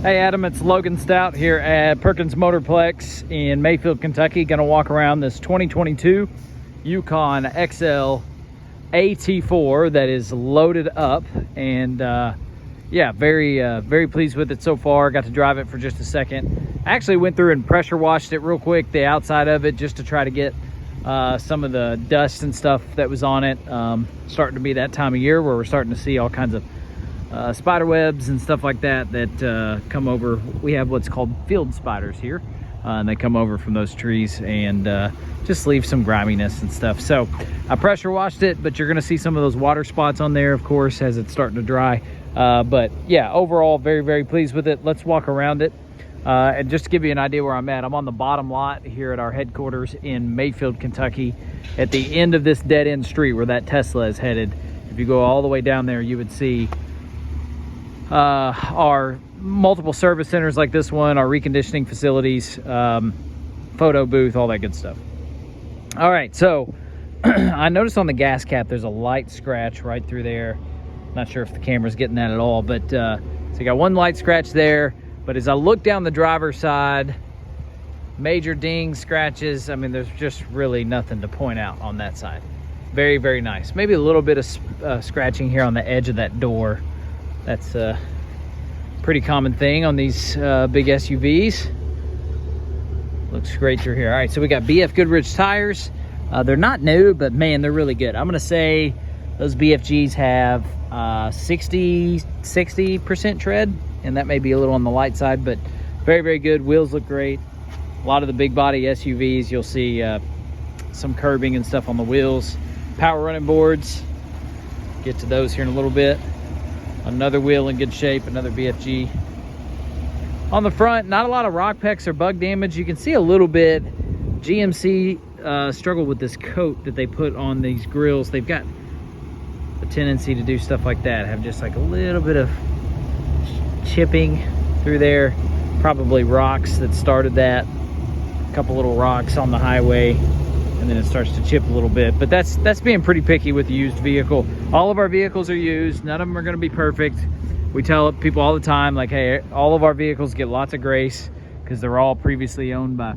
Hey Adam, it's Logan Stout here at Perkins Motorplex in Mayfield, Kentucky. Gonna walk around this 2022 Yukon XL AT4 that is loaded up, and yeah, very pleased with it so far. Got to drive it for just a second. I actually went through and pressure washed it real quick, the outside of it, just to try to get some of the dust and stuff that was on it. Starting to be that time of year where we're starting to see all kinds of spider webs and stuff like that come over. We have what's called field spiders here, and they come over from those trees and just leave some griminess and stuff. So I pressure washed it, but you're gonna see some of those water spots on there, of course, as it's starting to dry. But yeah, overall very pleased with it. Let's walk around it, and just to give you an idea where I'm at, I'm on the bottom lot here at our headquarters in Mayfield, Kentucky, at the end of this dead end street where that Tesla is headed. If you go all the way down there, you would see our multiple service centers like this one, our reconditioning facilities, photo booth, all that good stuff. All right, so I noticed on the gas cap there's a light scratch right through there. Not sure if the camera's getting that at all, but so you got one light scratch there. But as I look down the driver's side, major dings, scratches, I mean, there's just really nothing to point out on that side. Very nice. Maybe a little bit of scratching here on the edge of that door. That's a pretty common thing on these big SUVs. Looks great through here. All right, so we got BF Goodrich tires. They're not new, but man, they're really good. I'm gonna say those BFGs have 60% tread, and that may be a little on the light side, but very good. Wheels look great. A lot of the big body SUVs, you'll see some curbing and stuff on the wheels. Power running boards, get to those here in a little bit. Another wheel in good shape, another BFG. On the front, not a lot of rock pecks or bug damage. You can see a little bit. GMC struggled with this coat that they put on these grills. They've got a tendency to do stuff like that, have just like a little bit of chipping through there. Probably rocks that started that. A couple little rocks on the highway, and then it starts to chip a little bit. But that's being pretty picky with the used vehicle. All of our vehicles are used. None of them are going to be perfect. We tell people all the time, like, hey, all of our vehicles get lots of grace because they're all previously owned by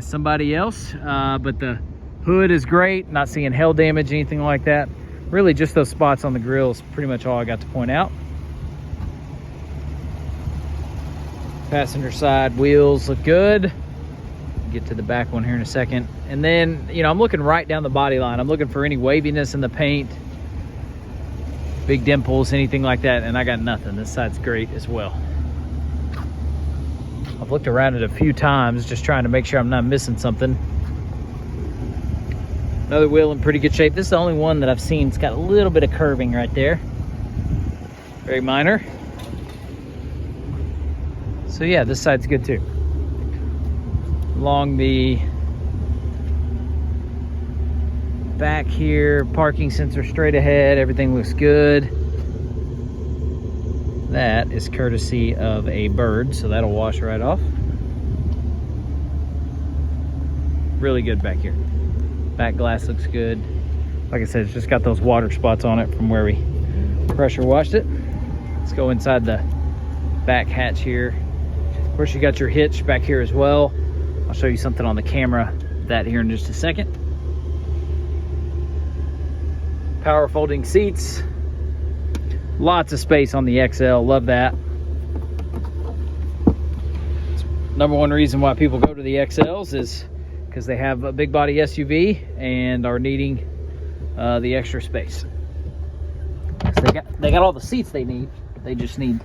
somebody else. But the hood is great. Not seeing hail damage, anything like that. Really just those spots on the grill is pretty much all I got to point out. Passenger side wheels look good. Get to the back one here in a second. And then, you know, I'm looking right down the body line. I'm looking for any waviness in the paint, big dimples, anything like that, and I got nothing. This side's great as well. I've looked around it a few times just trying to make sure I'm not missing something. Another wheel in pretty good shape. This is the only one that I've seen. It's got a little bit of curving right there. Very minor. So yeah, this side's good too. Along the back here, parking sensor straight ahead, everything looks good. That is courtesy of a bird, so that'll wash right off. Really good back here. Back glass looks good. Like I said, it's just got those water spots on it from where we pressure washed it. Let's go inside the back hatch here. Of course, you got your hitch back here as well. I'll show you something on the camera, that here in just a second. Power folding seats. Lots of space on the XL, love that. Number one reason why people go to the XLs is because they have a big body SUV and are needing the extra space. So they got all the seats they need, they just need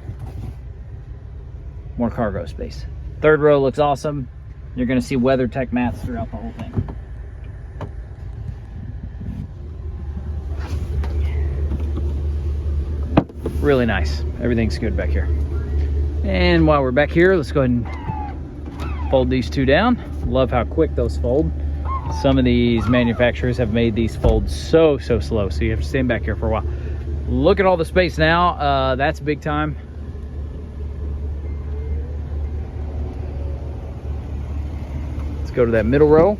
more cargo space. Third row looks awesome. You're going to see WeatherTech mats throughout the whole thing. Really nice. Everything's good back here. And while we're back here, let's go ahead and fold these two down. Love how quick those fold. Some of these manufacturers have made these fold so slow, so you have to stand back here for a while. Look at all the space now. That's big time. Go to that middle row.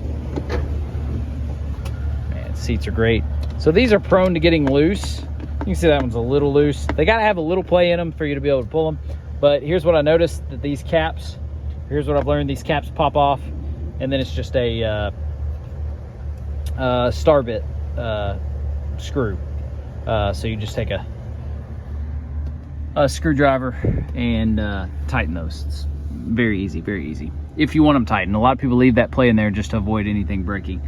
Man, seats are great. So these are prone to getting loose. You can see that one's a little loose. They got to have a little play in them for you to be able to pull them. But here's what I noticed, that these caps, here's what I've learned, these caps pop off, and then it's just a star bit screw. So you just take a screwdriver and tighten those. It's very easy, very easy. If you want them tightened. A lot of people leave that play in there just to avoid anything breaking.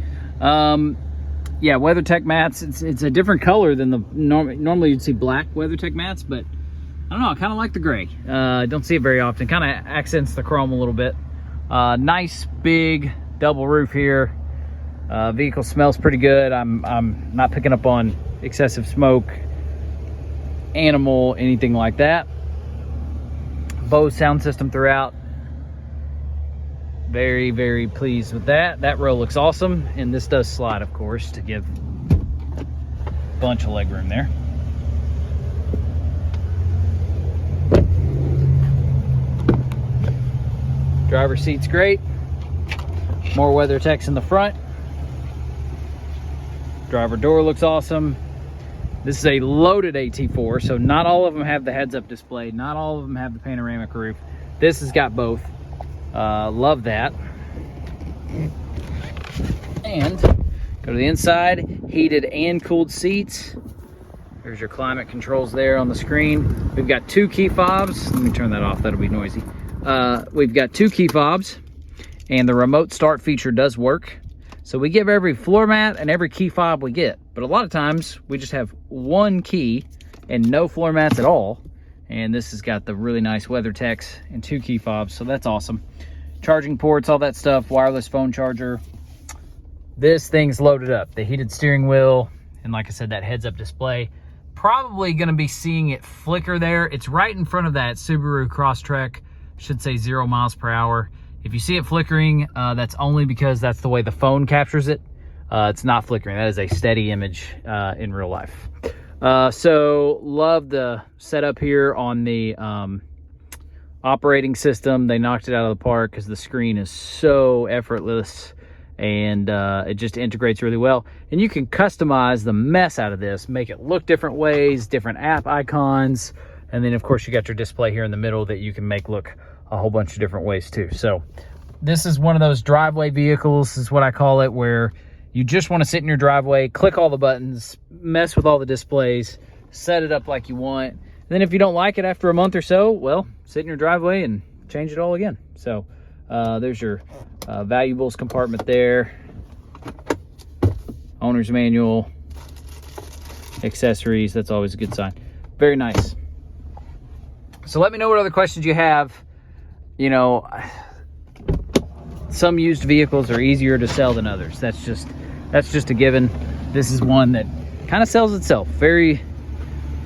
Yeah, WeatherTech mats, it's a different color than the normally you'd see black WeatherTech mats, but I don't know, I kind of like the gray. Don't see it very often. Kind of accents the chrome a little bit. Nice big double roof here. Vehicle smells pretty good. I'm not picking up on excessive smoke, animal, anything like that. Bose sound system throughout. Very, very pleased with that. That row looks awesome, and this does slide, of course, to give a bunch of leg room there. Driver's seat's great. More WeatherTechs in the front. Driver door looks awesome. This is a loaded AT4, so not all of them have the heads-up display. Not all of them have the panoramic roof. This has got both. Love that. And go to the inside. Heated and cooled seats. There's your climate controls there on the screen. We've got 2 key fobs. Let me turn that off, that'll be noisy. We've got 2 key fobs, and the remote start feature does work. So we give every floor mat and every key fob we get. But a lot of times we just have 1 key and no floor mats at all. And this has got the really nice WeatherTechs and 2 key fobs, so that's awesome. Charging ports, all that stuff, wireless phone charger. This thing's loaded up. The heated steering wheel, and like I said, that heads-up display. Probably gonna be seeing it flicker there. It's right in front of that Subaru Crosstrek. Should say 0 miles per hour. If you see it flickering, that's only because that's the way the phone captures it. It's not flickering. That is a steady image in real life. So love the setup here on the operating system. They knocked it out of the park because the screen is so effortless, and it just integrates really well. And you can customize the mess out of this, make it look different ways, different app icons. And then of course you got your display here in the middle that you can make look a whole bunch of different ways too. So this is one of those driveway vehicles, is what I call it, where you just want to sit in your driveway, click all the buttons, mess with all the displays, set it up like you want. And then if you don't like it after a month or so, well, sit in your driveway and change it all again. So there's your valuables compartment there. Owner's manual, accessories, that's always a good sign. Very nice. So let me know what other questions you have. You know, some used vehicles are easier to sell than others. That's just a given. This is one that kind of sells itself. Very,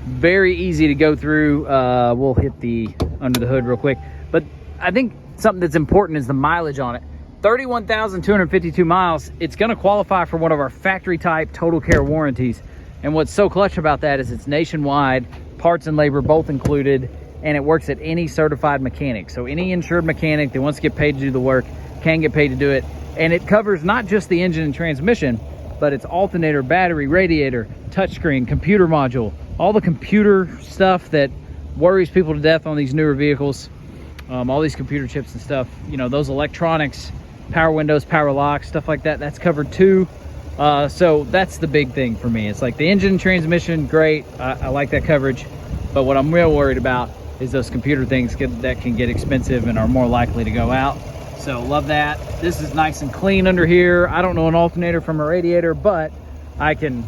very easy to go through. We'll hit the under the hood real quick. But I think something that's important is the mileage on it. 31,252 miles. It's going to qualify for one of our factory type total care warranties. And what's so clutch about that is it's nationwide, parts and labor both included, and it works at any certified mechanic. So any insured mechanic that wants to get paid to do the work can get paid to do it. And it covers not just the engine and transmission, but it's alternator, battery, radiator, touchscreen, computer module, all the computer stuff that worries people to death on these newer vehicles. All these computer chips and stuff, you know, those electronics, power windows, power locks, stuff like that, that's covered too. So that's the big thing for me. It's like the engine and transmission, great. I like that coverage. But what I'm real worried about is those computer things that can get expensive and are more likely to go out. So love that. This is nice and clean under here. I don't know an alternator from a radiator, but I can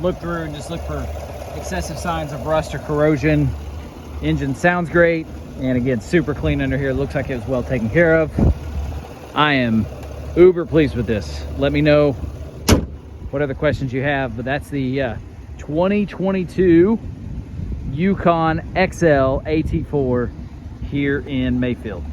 look through and just look for excessive signs of rust or corrosion. Engine sounds great. And again, super clean under here. Looks like it was well taken care of. I am uber pleased with this. Let me know what other questions you have, but that's the 2022 Yukon XL AT4 here in Mayfield.